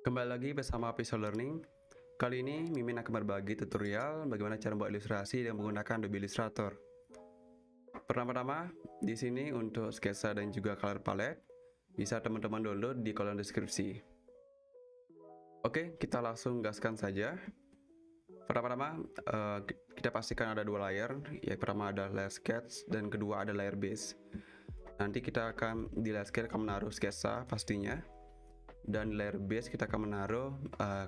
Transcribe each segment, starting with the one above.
Kembali lagi bersama Visual Learning. Kali ini Mimin akan berbagi tutorial bagaimana cara membuat ilustrasi dengan menggunakan Adobe Illustrator. Pertama-tama, di sini untuk sketsa dan juga color palette bisa teman-teman download di kolom deskripsi. Oke, kita langsung gaskan saja. Pertama-tama, kita pastikan ada dua layer. Yang pertama ada layer sketch dan kedua ada layer base. Nanti kita akan di layer sketch akan menaruh sketsa pastinya. Dan di layer base kita akan menaruh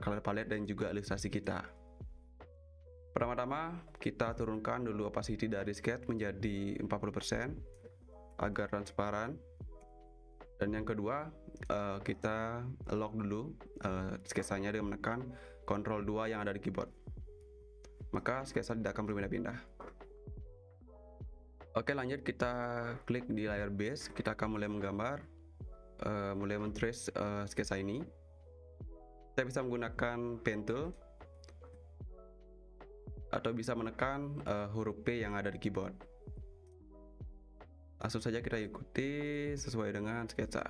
color palette dan juga ilustrasi kita. Pertama-tama kita turunkan dulu opacity dari sketch menjadi 40% agar transparan. Dan yang kedua kita lock dulu sketsanya dengan menekan Ctrl 2 yang ada di keyboard. Maka sketsa tidak akan berpindah-pindah. Oke, lanjut kita klik di layer base. Kita akan mulai menggambar, mulai men-trace sketsa ini. Kita bisa menggunakan pen tool atau bisa menekan huruf P yang ada di keyboard. Langsung saja kita ikuti sesuai dengan sketsa.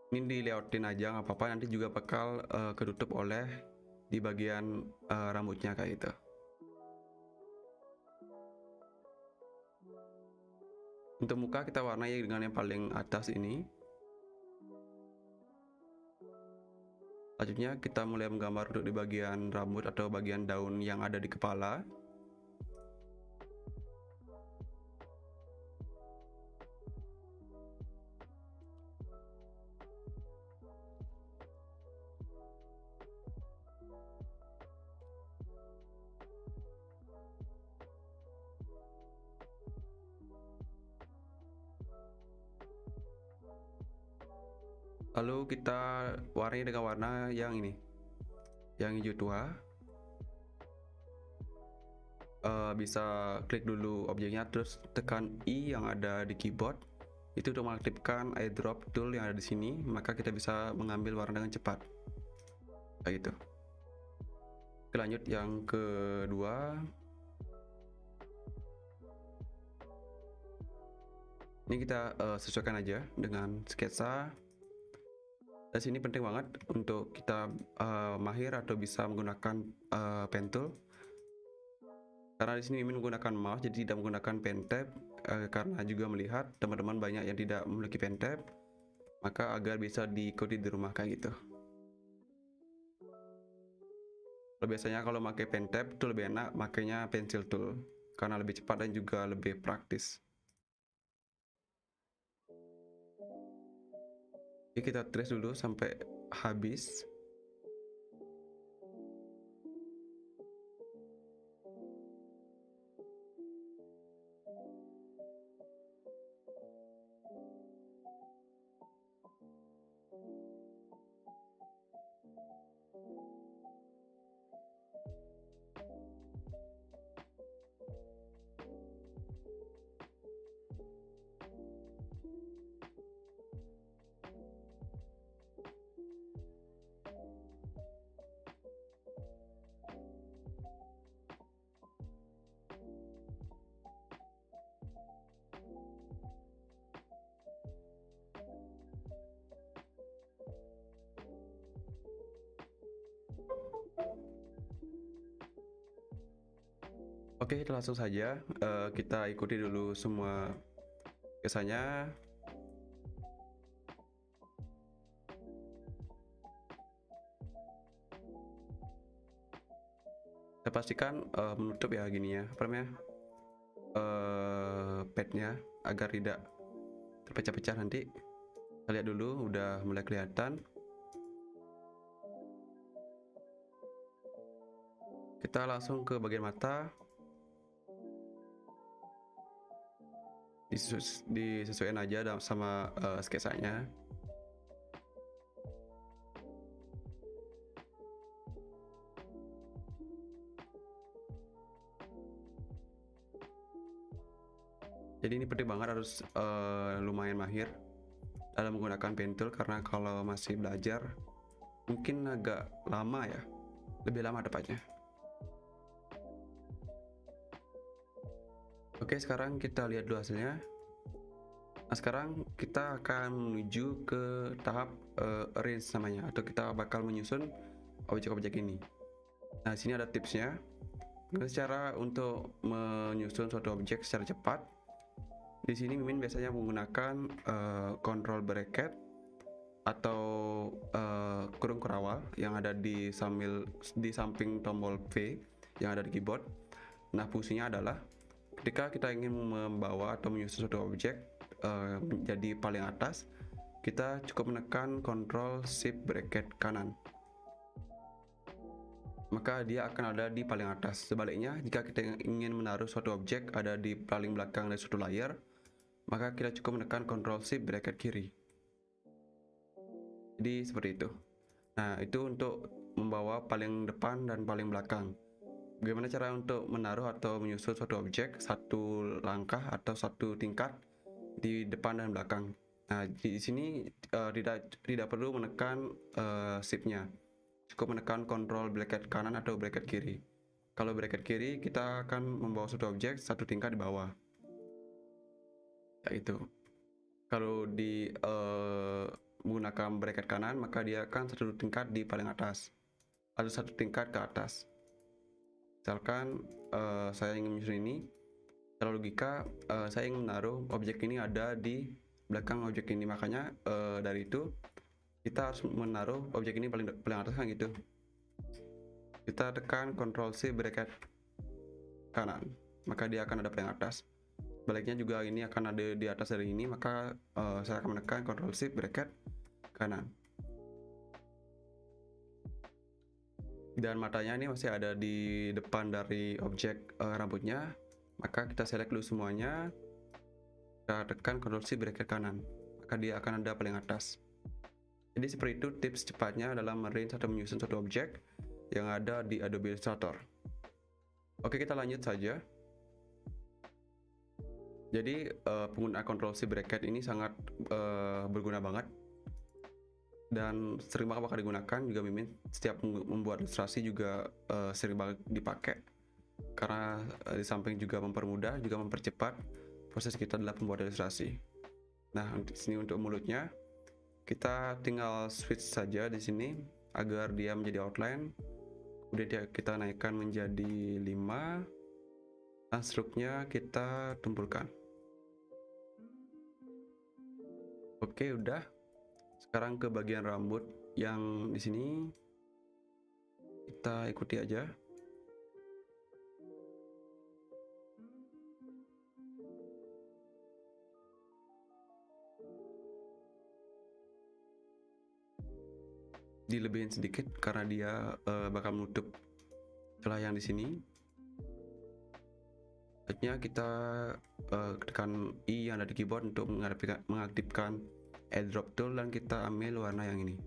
Ini di layoutin aja nggak apa-apa, nanti juga bakal ketutup oleh di bagian rambutnya kayak gitu. Untuk muka kita warnai dengan yang paling atas ini. Selanjutnya kita mulai menggambar untuk di bagian rambut atau bagian daun yang ada di kepala. Lalu kita warnai dengan warna yang ini, yang hijau tua. Bisa klik dulu objeknya, terus tekan I yang ada di keyboard. Itu untuk mengaktifkan eyedrop tool yang ada di sini, maka kita bisa mengambil warna dengan cepat. Kayak gitu. Oke, lanjut yang kedua. Ini kita sesuaikan aja dengan sketsa. Dan sini penting banget untuk kita mahir atau bisa menggunakan pen tool. Karena di sini Mimin menggunakan mouse, jadi tidak menggunakan pen tab. Karena juga melihat teman-teman banyak yang tidak memiliki pen tab, maka agar bisa diikuti di rumah kayak gitu. Biasanya kalau pakai pen tab itu lebih enak makanya pensil tool, karena lebih cepat dan juga lebih praktis. Oke, kita trace dulu sampai habis. Oke, langsung saja kita ikuti dulu semua kesannya. Saya pastikan menutup ya gini ya, apa namanya, padnya agar tidak terpecah-pecah nanti. Kita lihat dulu udah mulai kelihatan. Kita langsung ke bagian mata. Disesuaikan aja sama sketsanya. Jadi ini penting banget, harus lumayan mahir dalam menggunakan pen tool, karena kalau masih belajar mungkin agak lama ya, lebih lama tepatnya. Oke, sekarang kita lihat dulu hasilnya. Nah, sekarang kita akan menuju ke tahap arrange namanya, atau kita bakal menyusun objek-objek ini. Nah, di sini ada tipsnya. Cara untuk menyusun suatu objek secara cepat. Di sini Mimin biasanya menggunakan control bracket atau kurung kerawal yang ada di samping tombol V yang ada di keyboard. Nah, fungsinya adalah ketika kita ingin membawa atau menyusun suatu objek menjadi paling atas, kita cukup menekan Ctrl Shift bracket kanan, maka dia akan ada di paling atas. Sebaliknya, jika kita ingin menaruh suatu objek ada di paling belakang dari suatu layar, maka kita cukup menekan Ctrl Shift bracket kiri. Jadi seperti itu. Nah, itu untuk membawa paling depan dan paling belakang. Bagaimana cara untuk menaruh atau menyusun suatu objek satu langkah atau satu tingkat di depan dan belakang. Nah, di sini tidak perlu menekan shift-nya, cukup menekan Ctrl bracket kanan atau bracket kiri. Kalau bracket kiri, kita akan membawa suatu objek satu tingkat di bawah. Yaitu, kalau di menggunakan bracket kanan, maka dia akan satu tingkat di paling atas, atau satu tingkat ke atas. Misalkan saya ingin menyusun ini, secara logika saya ingin menaruh objek ini ada di belakang objek ini, makanya dari itu kita harus menaruh objek ini paling atas kan gitu. Kita tekan Ctrl C bracket kanan, maka dia akan ada paling atas. Baliknya juga ini akan ada di atas dari ini, maka saya akan menekan Ctrl C bracket kanan. Dan matanya ini masih ada di depan dari objek rambutnya, maka kita select dulu semuanya, kita tekan Ctrl C bracket kanan, maka dia akan ada paling atas. Jadi seperti itu tips cepatnya dalam arrange atau menyusun suatu objek yang ada di Adobe Illustrator. Oke, kita lanjut saja. Jadi penggunaan Ctrl C bracket ini sangat berguna banget dan sering banget bakal digunakan juga. Mimin setiap membuat ilustrasi juga sering banget dipakai, karena di samping juga mempermudah juga mempercepat proses kita dalam pembuatan ilustrasi. Nah, di sini untuk mulutnya kita tinggal switch saja di sini agar dia menjadi outline, kemudian kita naikkan menjadi 5, dan struknya kita tumpulkan. Oke, udah. Sekarang ke bagian rambut yang di sini kita ikuti aja. Dilebihin sedikit karena dia bakal menutup celah yang di sini. Selanjutnya kita tekan I yang ada di keyboard untuk mengaktifkan airdrop tool, dan kita ambil warna yang ini.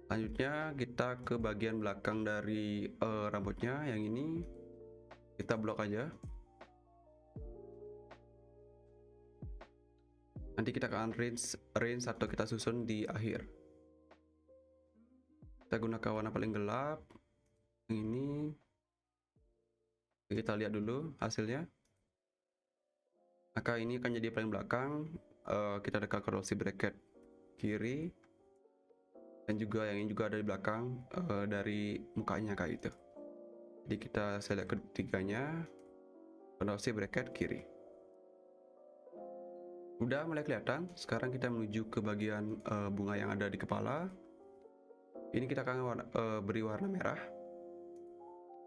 Selanjutnya kita ke bagian belakang dari rambutnya yang ini, kita blok aja. Nanti kita akan arrange atau kita susun di akhir. Kita gunakan warna paling gelap yang ini. Kita lihat dulu hasilnya. Maka ini akan jadi paling belakang. Kita tekan Ctrl C bracket kiri, dan juga yang ini juga ada di belakang dari mukanya kayak gitu. Jadi kita select ketiganya, Ctrl C bracket kiri. Udah mulai kelihatan. Sekarang kita menuju ke bagian bunga yang ada di kepala. Ini kita akan beri warna merah.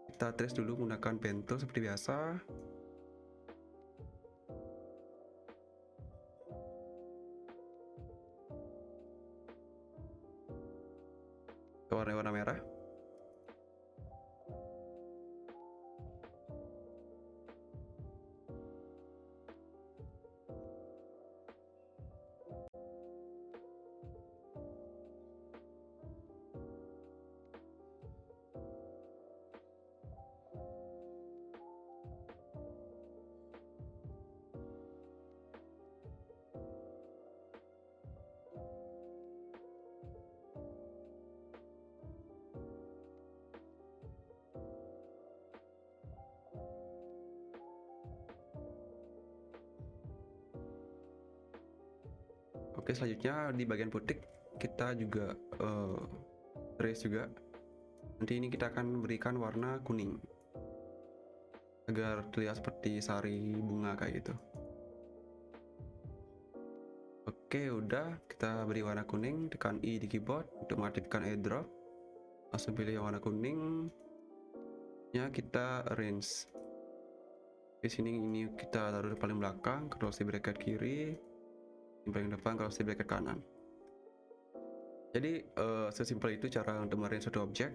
Kita trace dulu menggunakan pen tool seperti biasa. Warna merah. Oke, selanjutnya di bagian butik kita juga trace juga. Nanti ini kita akan berikan warna kuning agar terlihat seperti sari bunga kayak gitu. Oke, udah kita beri warna kuning, tekan I di keyboard untuk mengaktifkan airdrop. Langsung pilih yang warna kuning. Ya, kita arrange. Di sini ini kita taruh di paling belakang, Ctrl C bracket kiri, yang paling depan Ctrl C bracket kanan. Jadi sesimpel itu cara untuk merange suatu objek.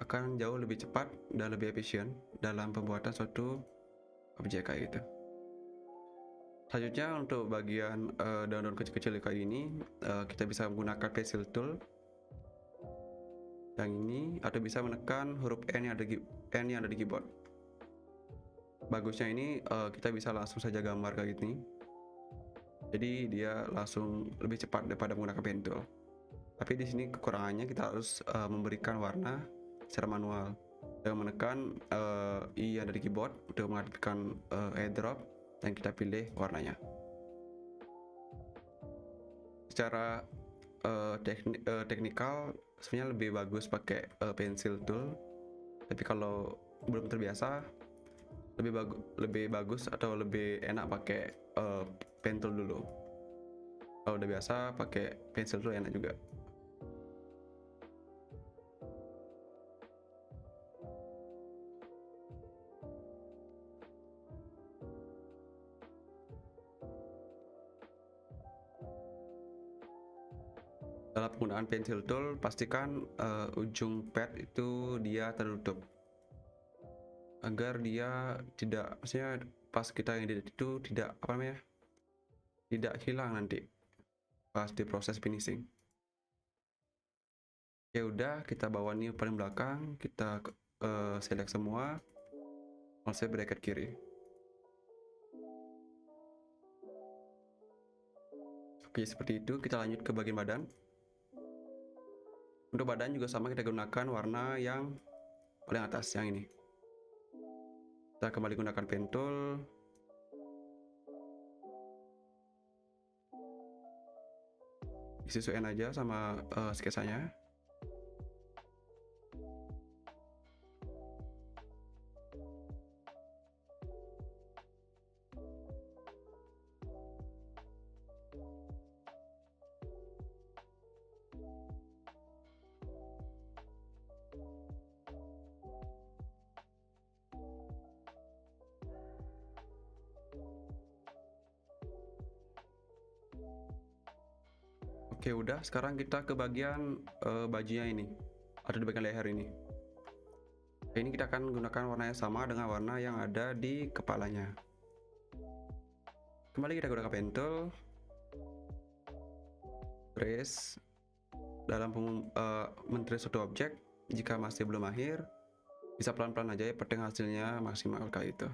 Akan jauh lebih cepat dan lebih efisien dalam pembuatan suatu objek kayak gitu. Selanjutnya untuk bagian daun-daun kecil-kecil kayak ini, kita bisa menggunakan pencil tool yang ini, atau bisa menekan huruf N yang ada di keyboard. Bagusnya ini kita bisa langsung saja gambar kayak gini, jadi dia langsung lebih cepat daripada menggunakan pen tool. Tapi di sini kekurangannya kita harus memberikan warna secara manual dengan menekan I yang ada di keyboard untuk mengaktifkan airdrop dan kita pilih warnanya. Secara teknikal sebenarnya lebih bagus pakai pencil tool, tapi kalau belum terbiasa lebih bagus atau lebih enak pakai pen tool dulu. Kalau udah biasa pakai pencil tool enak juga. Dalam penggunaan pencil tool, pastikan ujung pad itu dia tertutup agar dia tidak, maksudnya pas kita edit itu tidak tidak hilang nanti pas di proses finishing. Ya udah, kita bawa ini paling belakang, kita select semua, Alt bracket kiri. Oke, seperti itu. Kita lanjut ke bagian badan. Untuk badan juga sama, kita gunakan warna yang paling atas, yang ini. Kita kembali gunakan pen tool. Disesuaikan aja sama sketsanya. Oke, udah. Sekarang kita ke bagian bajunya ini, atau di bagian leher ini. Ini kita akan gunakan warna yang sama dengan warna yang ada di kepalanya. Kembali kita gunakan pen tool, trace. Dalam men-trace suatu objek, jika masih belum akhir, bisa pelan-pelan aja ya, penting hasilnya maksimal kayak itu.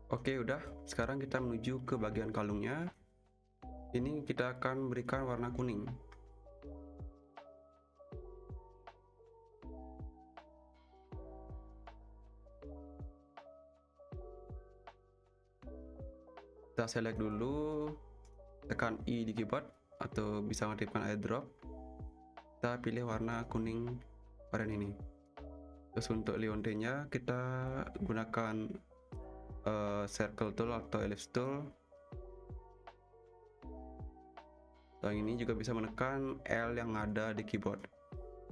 Oke, udah. Sekarang kita menuju ke bagian kalungnya. Ini kita akan berikan warna kuning. Kita select dulu, tekan I di keyboard atau bisa mengaktifkan airdrop. Kita pilih warna kuning varian ini. Terus untuk lionde-nya kita gunakan circle tool atau ellipse tool. Yang ini juga bisa menekan L yang ada di keyboard.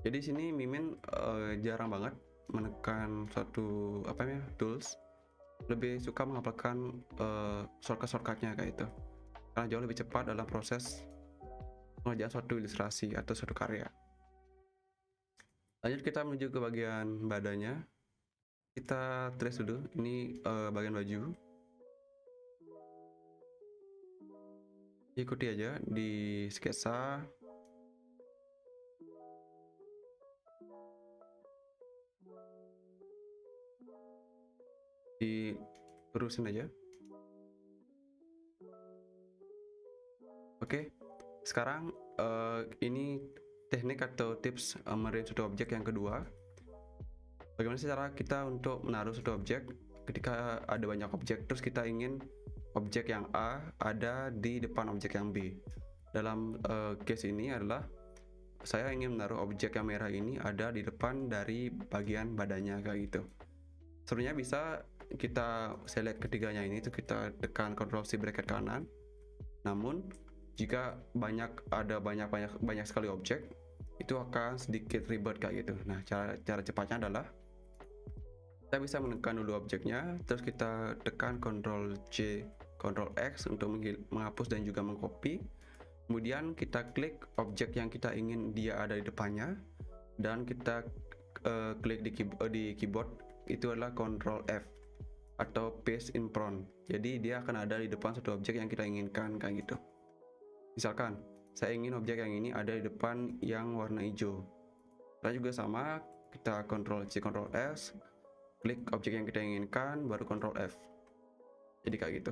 Jadi sini Mimin jarang banget menekan suatu tools. Lebih suka menghafalkan shortcut-shortcutnya kayak itu, karena jauh lebih cepat dalam proses mengerjakan suatu ilustrasi atau suatu karya. Lanjut kita menuju ke bagian badannya. Kita trace dulu, ini bagian baju. Ikuti aja di sketsa. Diterusin aja. Oke, sekarang ini teknik atau tips meread suatu objek yang kedua. Bagaimana sih cara kita untuk menaruh suatu objek ketika ada banyak objek, terus kita ingin objek yang A ada di depan objek yang B. Dalam case ini adalah saya ingin menaruh objek yang merah ini ada di depan dari bagian badannya kayak gitu. Sebenarnya bisa kita select ketiganya ini, itu kita tekan Ctrl C bracket kanan. Namun jika ada banyak sekali objek, itu akan sedikit ribet kayak gitu. Nah, cara cepatnya adalah kita bisa menekan dulu objeknya, terus kita tekan Ctrl C, Ctrl X untuk menghapus dan juga mengcopy. Kemudian kita klik objek yang kita ingin dia ada di depannya, dan kita klik di keyboard, itu adalah Ctrl F atau paste in front. Jadi dia akan ada di depan suatu objek yang kita inginkan kayak gitu. Misalkan saya ingin objek yang ini ada di depan yang warna hijau. Kita juga sama, kita Ctrl C, Ctrl S, klik objek yang kita inginkan, baru Ctrl F. Jadi kayak gitu.